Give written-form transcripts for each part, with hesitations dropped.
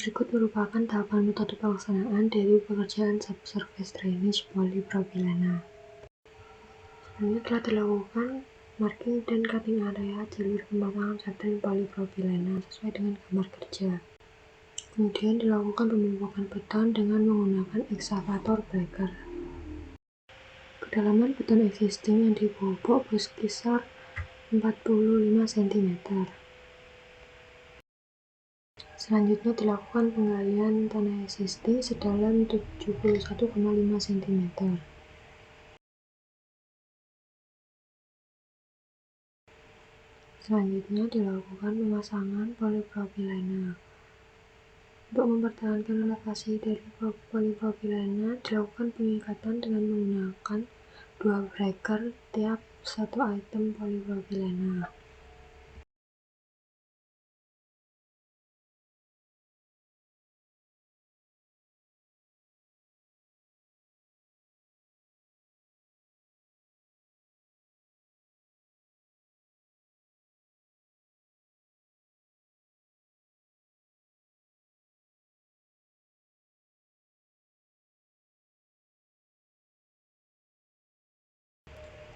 Berikut merupakan tahapan metode pelaksanaan dari pekerjaan subsurface drainage polypropylene. Sebelumnya telah dilakukan marking dan cutting area jalur pemasangan subtren polypropylene sesuai dengan gambar kerja. Kemudian dilakukan pemumpukan beton dengan menggunakan excavator breaker. Kedalaman beton existing yang dibobok berkisar 45 cm. Selanjutnya dilakukan penggalian tanah existing sedalam 71,5 cm. Selanjutnya dilakukan pemasangan polypropylene. Untuk mempertahankan elevasi dari polypropylene, dilakukan pengikatan dengan menggunakan 2 breaker tiap satu item polypropylene.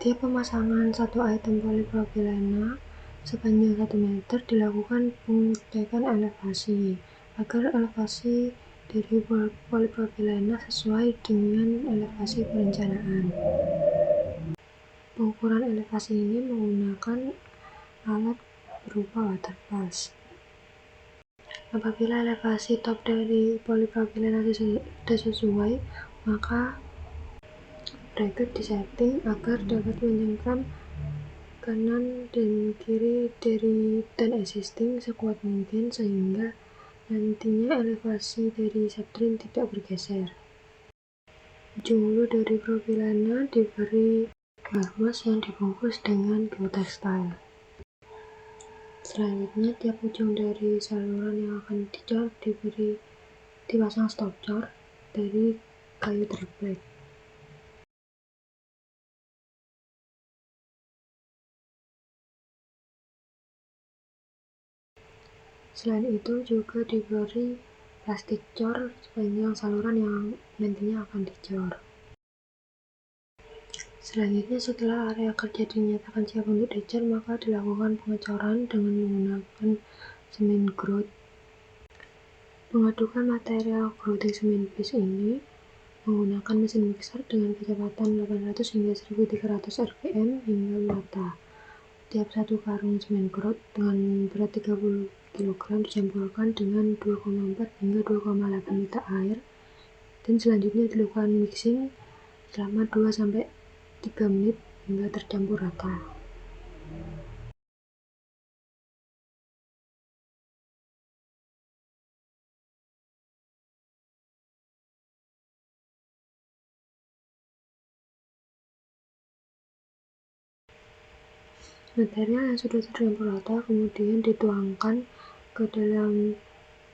Tiap pemasangan satu item polypropylene sepanjang 1 meter dilakukan pengecekan elevasi agar elevasi dari polypropylene sesuai dengan elevasi perencanaan. Pengukuran elevasi ini menggunakan alat berupa water pulse. Apabila elevasi top dari polypropylene tidak sesuai, maka breaker disetting agar dapat mencengkram kanan dan kiri dari dan existing sekuat mungkin sehingga nantinya elevasi dari subtren tidak bergeser. Ujung hulu dari propylene diberi garwas yang dibungkus dengan geotextile. Selanjutnya, tiap ujung dari saluran yang akan dicor dipasang stop cor dari kayu triplek. Selain itu juga diberi plastik cor sepanjang saluran yang nantinya akan dicor. Selanjutnya, setelah area kerja dinyatakan siap untuk dicor, maka dilakukan pengecoran dengan menggunakan semen grout. Pengadukan material grouting semen base ini menggunakan mesin mixer dengan kecepatan 800 hingga 1300 rpm hingga merata. Tiap satu karung semen grout dengan berat 30 kg dicampurkan dengan 2,4 hingga 2,8 liter air dan selanjutnya dilakukan mixing selama 2-3 menit hingga tercampur rata. Material yang sudah tercampur rata kemudian dituangkan ke dalam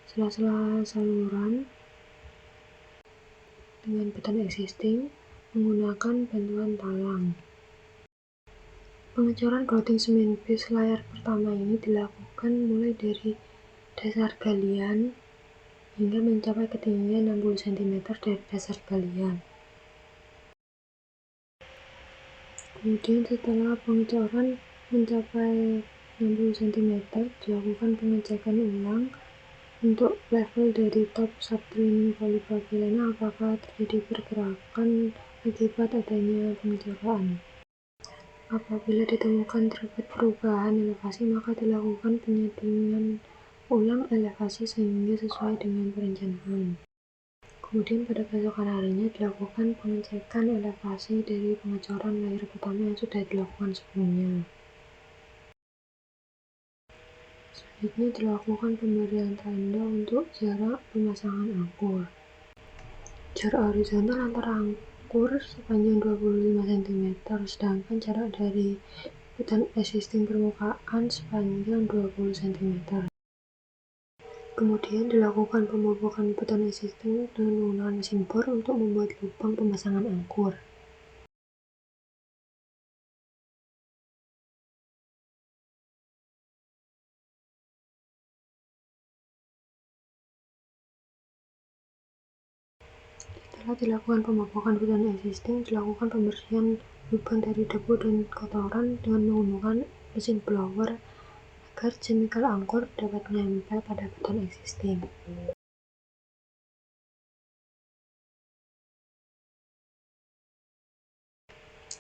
sela-sela saluran dengan beton existing menggunakan bantuan talang. Pengecoran grouting semen base layar pertama ini dilakukan mulai dari dasar galian hingga mencapai ketinggian 60 cm dari dasar galian. Kemudian setelah pengecoran mencapai 60 cm, dilakukan pengecekan ulang untuk level dari top subtren polypropylene apakah terjadi pergerakan akibat adanya pengecoran. Apabila ditemukan terdapat perubahan elevasi, maka dilakukan penyetingan ulang elevasi sehingga sesuai dengan perencanaan. Kemudian pada keesokan harinya dilakukan pengecekan elevasi dari pengecoran layar pertama yang sudah dilakukan sebelumnya. Selanjutnya dilakukan pemberian tanda untuk jarak pemasangan angkur. Jarak horizontal antara angkur sepanjang 25 cm, sedangkan jarak dari beton existing permukaan sepanjang 20 cm. Kemudian dilakukan pemupukan beton existing dengan menggunakan mesin bor untuk membuat lubang pemasangan angkur. Setelah dilakukan pemupukan hutan existing, dilakukan pembersihan lubang dari debu dan kotoran dengan menggunakan mesin blower agar chemical angkur dapat menempel pada hutan existing.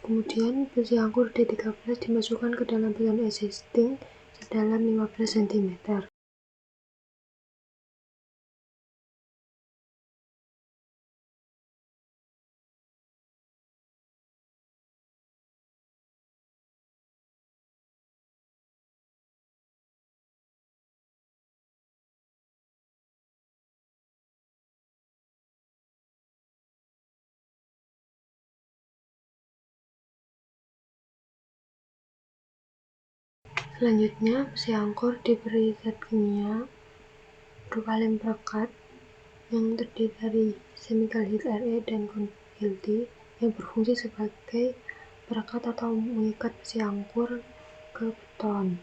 Kemudian besi angkur D13 dimasukkan ke dalam hutan existing sedalam 15 cm. Selanjutnya, besi angkur diberi zat kimia berupa lem perekat yang terdiri dari chemical heat Re dan Lt yang berfungsi sebagai perekat atau mengikat besi angkur ke beton.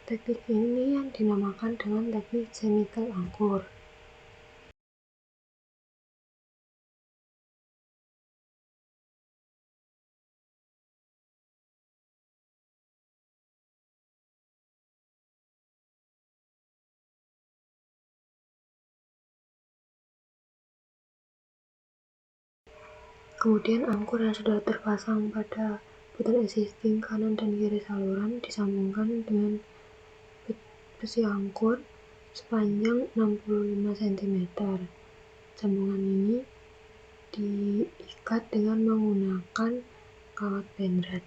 Teknik ini yang dinamakan dengan teknik chemical angkur. Kemudian angkur yang sudah terpasang pada putar existing kanan dan kiri saluran disambungkan dengan besi angkur sepanjang 65 cm. Sambungan ini diikat dengan menggunakan kawat penrat.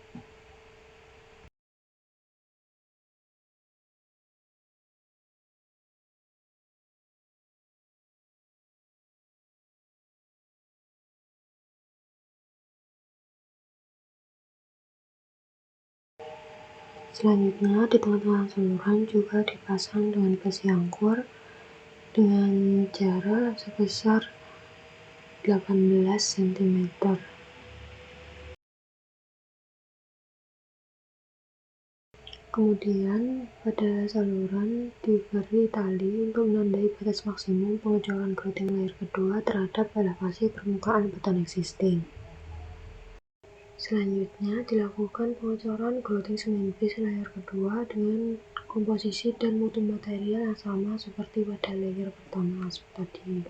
Selanjutnya, di tengah-tengah saluran juga dipasang dengan besi angkur dengan jarak sebesar 18 cm. Kemudian, pada saluran diberi tali untuk menandai batas maksimum pengecoran grouting layer kedua terhadap elevasi permukaan beton existing. Selanjutnya, dilakukan pengecoran grouting semen base layer kedua dengan komposisi dan mutu material yang sama seperti pada layer pertama tadi.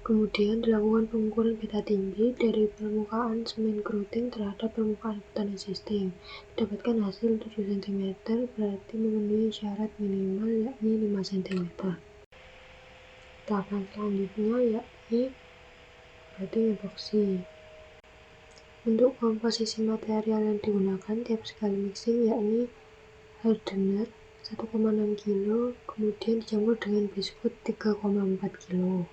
Kemudian dilakukan pengukuran beta tinggi dari permukaan semen grouting terhadap permukaan beton existing. Didapatkan hasil 7 cm, berarti memenuhi syarat minimal yakni 5 cm. Tahapan selanjutnya yakni grouting epoxy. Untuk komposisi material yang digunakan tiap sekali mixing yakni hardener 1,6 kg, kemudian dicampur dengan biskut 3,4 kg.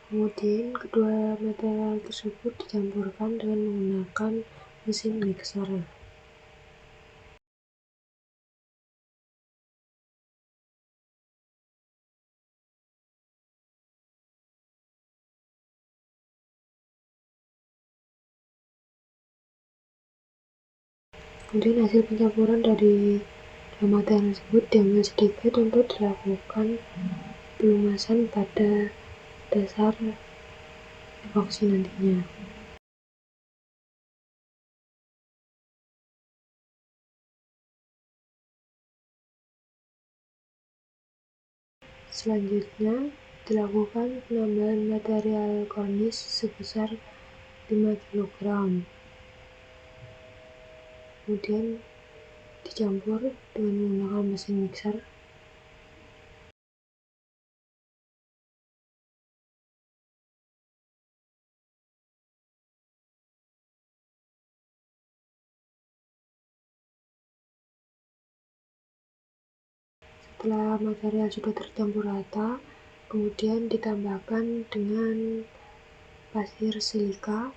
Kemudian kedua material tersebut dicampurkan dengan menggunakan mesin mixer. Kemudian hasil pencampuran dari dua material tersebut diambil sedikit untuk dilakukan pelumasan pada dasar epoksi nantinya. Selanjutnya, dilakukan penambahan material kornis sebesar 5 kg. Kemudian dicampur dengan menggunakan mesin mixer. Setelah material sudah tercampur rata, kemudian ditambahkan dengan pasir silika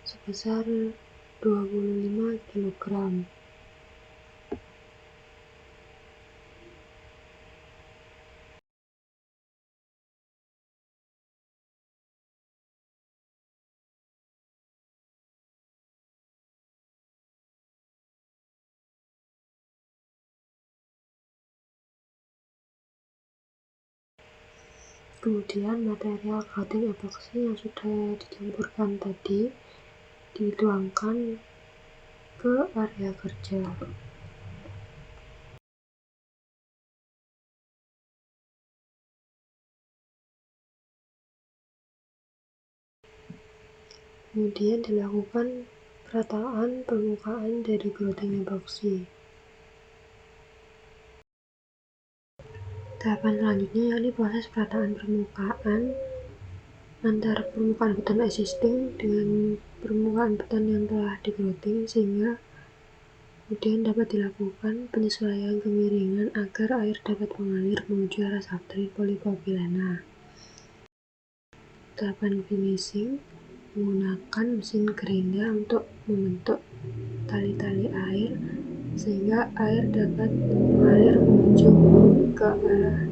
sebesar 25 kg. Kemudian material coating epoxy yang sudah dicampurkan tadi dituangkan ke area kerja. Kemudian dilakukan perataan permukaan dari coating epoxy. Tahapan selanjutnya yakni proses perataan permukaan antara permukaan beton existing dengan permukaan beton yang telah di-coating, sehingga kemudian dapat dilakukan penyesuaian kemiringan agar air dapat mengalir menuju arah substrate polipropilena. Tahapan finishing menggunakan mesin gerinda untuk membentuk tali-tali air sehingga air dapat mengalir menuju ke arah